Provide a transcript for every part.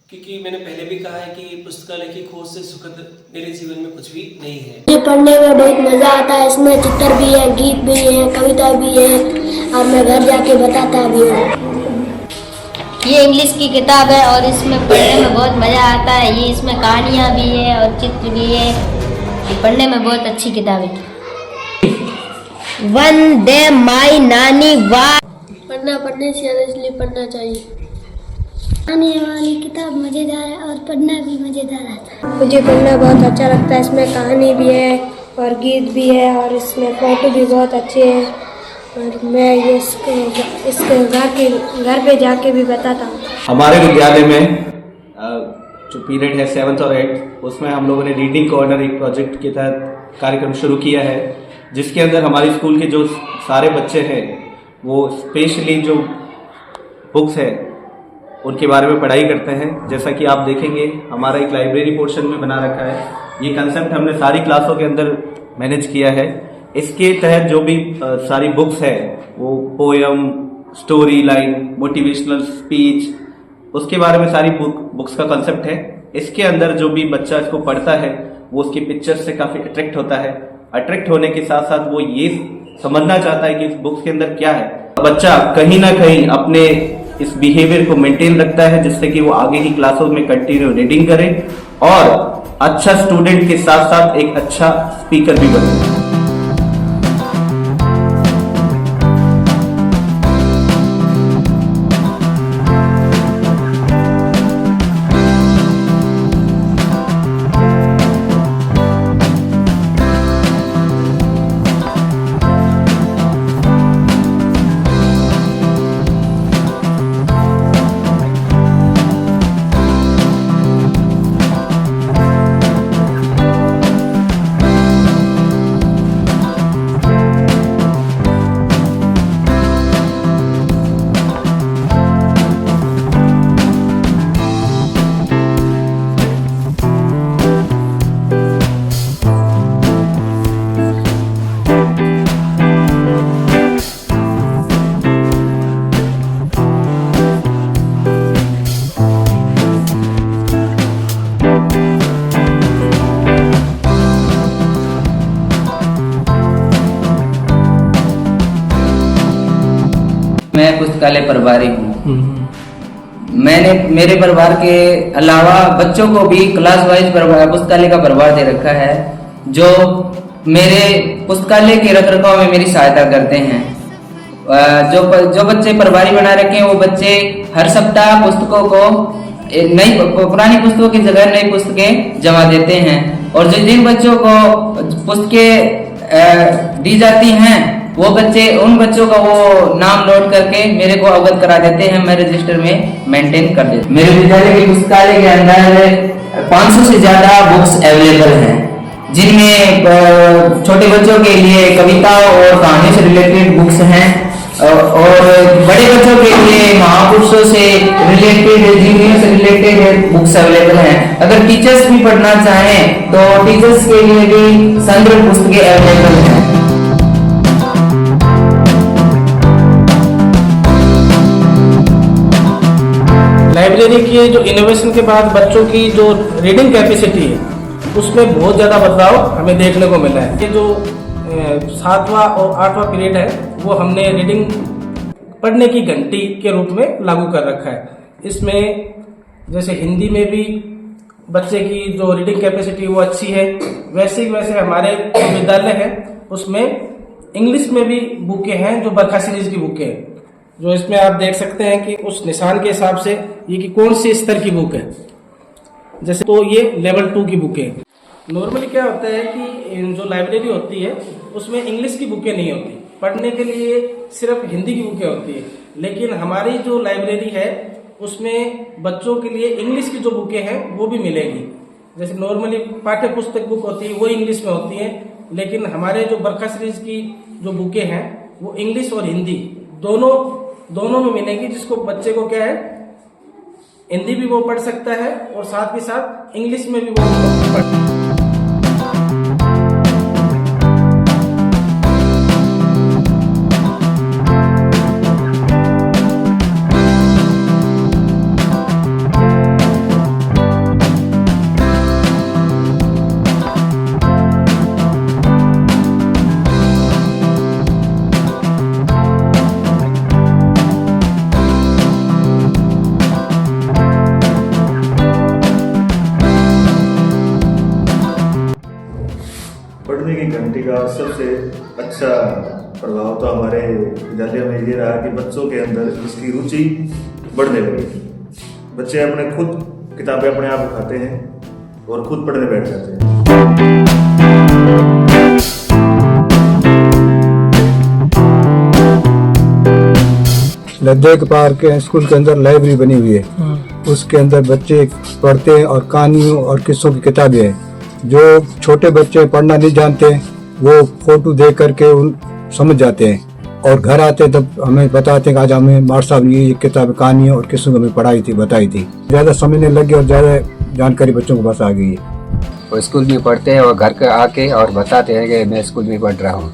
क्योंकि मैंने पहले भी कहा है कि पुस्तकालय की खोज से सुखद मेरे जीवन में कुछ भी नहीं है। मुझे पढ़ने में बहुत मज़ा आता है। इसमें चित्र भी है, गीत भी है, कविता भी है और मैं घर जाके बताता भी हूँ। ये इंग्लिश की किताब है और इसमें पढ़ने में बहुत मज़ा आता है। ये इसमें कहानियाँ भी है और चित्र भी है। ये पढ़ने में बहुत अच्छी किताब है। वंदे माई नानी वाह। पढ़ने से ज़्यादा इसलिए पढ़ना चाहिए। आने वाली किताब मज़ेदार है और पढ़ना भी मज़ेदार आता है। मुझे पढ़ना बहुत अच्छा लगता है। इसमें कहानी भी है और गीत भी है और इसमें फोटो भी बहुत अच्छे हैं और मैं ये इसके घर पे जाके भी बताता हूँ। हमारे विद्यालय में जो पीरियड है 7th और 8th, उसमें हम लोगों ने रीडिंग कॉर्नर एक प्रोजेक्ट के तहत कार्यक्रम शुरू किया है, जिसके अंदर हमारे स्कूल के जो सारे बच्चे हैं वो स्पेशली जो बुक्स है उनके बारे में पढ़ाई करते हैं। जैसा कि आप देखेंगे हमारा एक लाइब्रेरी पोर्शन में बना रखा है। ये कंसेप्ट हमने सारी क्लासों के अंदर मैनेज किया है। इसके तहत जो भी सारी बुक्स है वो poem, story line, motivational speech, उसके बारे में सारी बुक्स का कंसेप्ट है। इसके अंदर जो भी बच्चा इसको पढ़ता है वो उसकी पिक्चर्स से काफ़ी अट्रैक्ट होता है। अट्रैक्ट होने के साथ साथ वो ये समझना चाहता है कि इस बुक्स के अंदर क्या है। बच्चा कहीं ना कहीं अपने इस बिहेवियर को मेंटेन रखता है, जिससे कि वो आगे की क्लासों में कंटिन्यू रीडिंग करे और अच्छा स्टूडेंट के साथ साथ एक अच्छा स्पीकर भी बने। मैं पुस्तकालय प्रभारी हूँ। मैंने मेरे प्रभार के अलावा बच्चों को भी क्लास वाइज पुस्तकालय का प्रभार दे रखा है, जो मेरे पुस्तकालय के रखरखाव में मेरी सहायता करते हैं। जो बच्चे प्रभारी बना रखे हैं वो बच्चे हर सप्ताह पुस्तकों को पुरानी पुस्तकों की जगह नई पुस्तकें जमा देते हैं और जिन बच्चों को पुस्तकें दी जाती हैं वो बच्चे उन बच्चों का वो नाम नोट करके मेरे को अवगत करा देते हैं। मैं रजिस्टर में मेंटेन कर देता हूं। मेरे विद्यालय के पुस्तकालय के अंदर 500 से ज्यादा बुक्स अवेलेबल हैं, जिनमें छोटे बच्चों के लिए कविता और कहानी से रिलेटेड बुक्स हैं और बड़े बच्चों के लिए महापुरुषों से रिलेटेड, जीवनियों से रिलेटेड बुक्स अवेलेबल हैं। अगर टीचर्स भी पढ़ना चाहें तो टीचर्स के लिए भी संदर्भ पुस्तकें अवेलेबल हैं। लाइब्रेरी की जो इनोवेशन के बाद बच्चों की जो रीडिंग कैपेसिटी है उसमें बहुत ज़्यादा बदलाव हमें देखने को मिला है। ये जो 7वां और 8वां पीरियड है वो हमने रीडिंग पढ़ने की घंटी के रूप में लागू कर रखा है। इसमें जैसे हिंदी में भी बच्चे की जो रीडिंग कैपेसिटी वो अच्छी है, वैसे हमारे विद्यालय है उसमें इंग्लिश में भी बुकें हैं जो बरखा सीरीज की बुकें हैं, जो इसमें आप देख सकते हैं कि उस निशान के हिसाब से ये कि कौन सी स्तर की बुक है। जैसे तो ये लेवल 2 की बुक है। नॉर्मली क्या होता है कि जो लाइब्रेरी होती है उसमें इंग्लिश की बुकें नहीं होती, पढ़ने के लिए सिर्फ हिंदी की बुकें होती है। लेकिन हमारी जो लाइब्रेरी है उसमें बच्चों के लिए इंग्लिश की जो बुकें हैं वो भी मिलेगी। जैसे नॉर्मली पाठ्य पुस्तक बुक होती है वो इंग्लिश में होती है, लेकिन हमारे जो बरखा सीरीज की जो बुकें हैं वो इंग्लिश और हिंदी दोनों में मिलेगी, जिसको बच्चे को क्या है हिंदी भी वो पढ़ सकता है और साथ के साथ इंग्लिश में भी वो पढ़ और सबसे अच्छा प्रभाव तो हमारे विद्यालय में ये रहा कि बच्चों के अंदर इसकी रुचि बढ़ने लगी। बच्चे अपने खुद किताबें अपने आप उठाते हैं और खुद पढ़ने बैठ जाते हैं। लद्देक पार्क के स्कूल के अंदर लाइब्रेरी बनी हुई है, उसके अंदर बच्चे पढ़ते हैं और कहानियों और किस्सों की किताबें हैं। जो छोटे बच्चे पढ़ना नहीं जानते वो फोटो देख करके उन समझ जाते हैं और घर आते हैं तब हमें बताते हैं कि आज हमें मास्टर साहब ने ये किताब कहानियों और किस्सों को हमें पढ़ाई थी, बताई थी। ज़्यादा समझने लगे और ज़्यादा जानकारी बच्चों को पास आ गई है। वो स्कूल में पढ़ते हैं और घर के आके और बताते हैं कि मैं स्कूल में पढ़ रहा हूँ।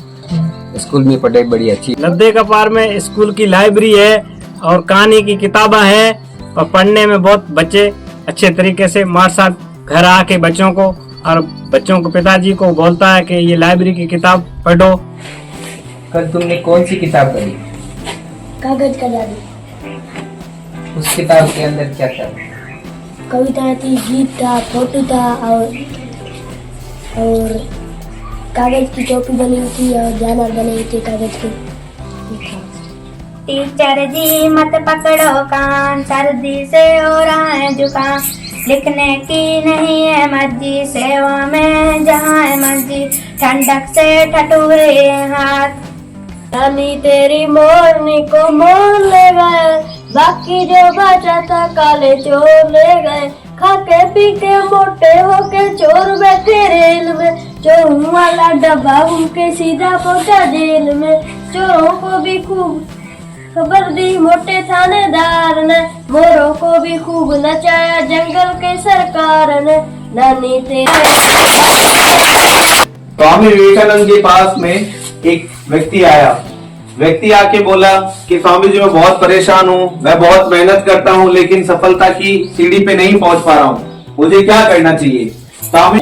स्कूल में पढ़ाई बड़ी अच्छी। लद्देक पार्क में स्कूल की लाइब्रेरी है और कहानी की किताबें हैं और पढ़ने में बहुत बच्चे अच्छे तरीके से मास्टर साहब घर आके बच्चों को और बच्चों को पिताजी को बोलता है कि ये लाइब्रेरी की किताब पढ़ो। कल तुमने कौन सी किताब पढ़ी? कागज का जादू। उस किताब के अंदर क्या था? कविता थी, गीत था, फोटो था और कागज की टोपी बनी हुई थी और जानवर बने हुए थे कागज के। टीचर जी मत पकड़ो कान, सर्दी से हो रहा है जुकाम, लिखने की नहीं है मर्जी, सेवा में जहाँ है मर्जी, ठंडक से ठठुरे हाथ। रानी तेरी मोरनी को मोर ले गए, बाकी जो बचा था काले चोर ले गए। खाके पी के मोटे होके चोर बैठे रेल में, चोरों वाला डब्बा घूम के सीधा पहुंचा जेल में। चोरों को भी खूब खबर दी मोटे थानेदार ने, मोरों को भी खूब नचाया जंगल के सरकार ने। नानी तेरे स्वामी विवेकानंद के पास में एक व्यक्ति आया। व्यक्ति आके बोला कि स्वामी जी मैं बहुत परेशान हूँ, मैं बहुत मेहनत करता हूँ लेकिन सफलता की सीढ़ी पे नहीं पहुंच पा रहा हूँ, मुझे क्या करना चाहिए? स्वामी